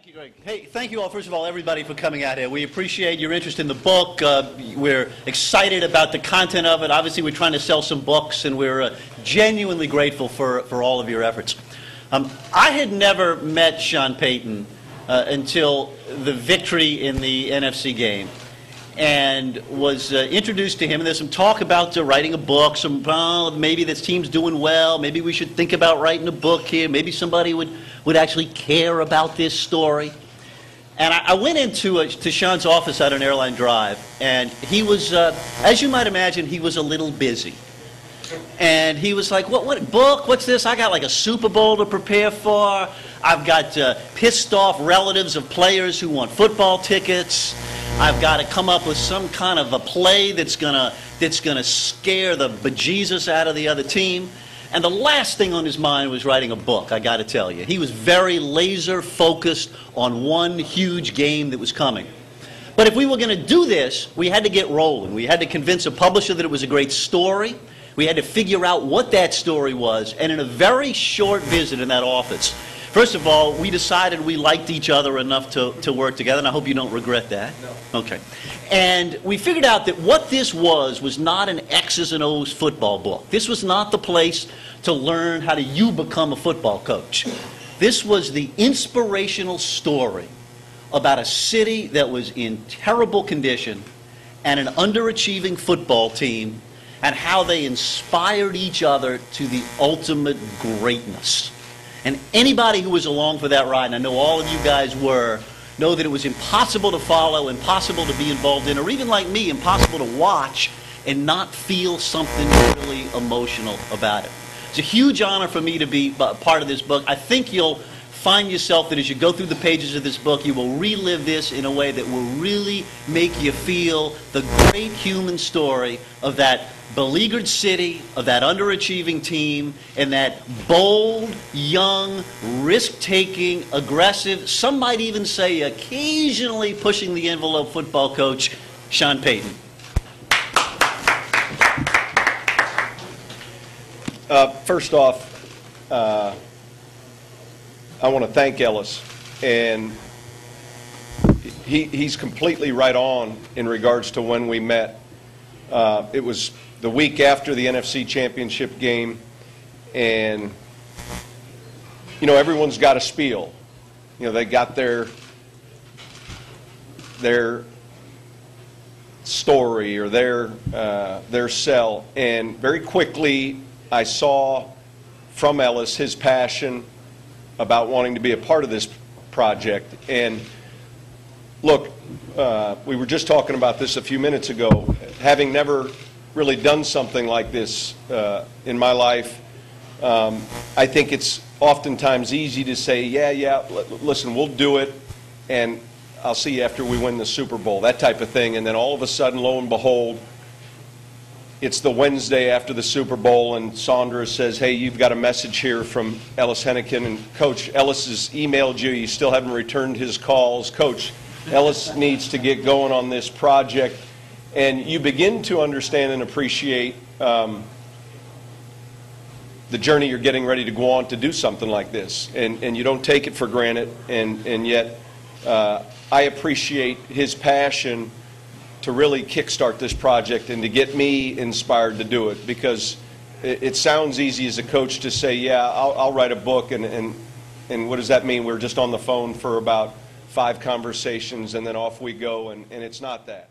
Thank you, Greg. Hey, thank you all, first of all, everybody, for coming out here. We appreciate your interest in the book. We're excited about the content of it. Obviously, we're trying to sell some books, and we're genuinely grateful for all of your efforts. I had never met Sean Payton until the victory in the NFC game, and was introduced to him. And there's some talk about writing a book, maybe this team's doing well, maybe we should think about writing a book here, maybe somebody would actually care about this story. And I went into to Sean's office at an airline drive, and he was, as you might imagine, he was a little busy. And he was like, what book? What's this? I got like a Super Bowl to prepare for. I've got pissed off relatives of players who want football tickets. I've got to come up with some kind of a play that's gonna scare the bejesus out of the other team. And the last thing on his mind was writing a book, I got to tell you. He was very laser focused on one huge game that was coming. But if we were going to do this, we had to get rolling. We had to convince a publisher that it was a great story. We had to figure out what that story was. And in a very short visit in that office, first of all, we decided we liked each other enough to work together, and I hope you don't regret that. No. Okay. And we figured out that what this was not an X's and O's football book. This was not the place to learn how you become a football coach. This was the inspirational story about a city that was in terrible condition and an underachieving football team, and how they inspired each other to the ultimate greatness. And anybody who was along for that ride, and I know all of you guys were, know that it was impossible to follow, impossible to be involved in, or even like me, impossible to watch and not feel something really emotional about it. It's a huge honor for me to be part of this book. I think you'll find yourself that as you go through the pages of this book, you will relive this in a way that will really make you feel the great human story of that beleaguered city, of that underachieving team, and that bold, young, risk-taking, aggressive, some might even say occasionally pushing the envelope football coach, Sean Payton. First off, I want to thank Ellis, and he's completely right on in regards to when we met. It was the week after the NFC Championship game, and you know, everyone's got a spiel. You know, they got their story or their sell, and very quickly I saw from Ellis his passion about wanting to be a part of this project. And look, we were just talking about this a few minutes ago. Having never really done something like this in my life, I think it's oftentimes easy to say, yeah, listen, we'll do it, and I'll see you after we win the Super Bowl, that type of thing. And then all of a sudden, lo and behold, it's the Wednesday after the Super Bowl, and Sandra says, hey, you've got a message here from Ellis Henican, and Coach, Ellis has emailed you. You still haven't returned his calls. Coach, Ellis needs to get going on this project. And you begin to understand and appreciate the journey you're getting ready to go on to do something like this. And you don't take it for granted, and yet I appreciate his passion to really kickstart this project and to get me inspired to do it, because it sounds easy as a coach to say, yeah, I'll write a book, and what does that mean? We're just on the phone for about 5 conversations and then off we go, and it's not that.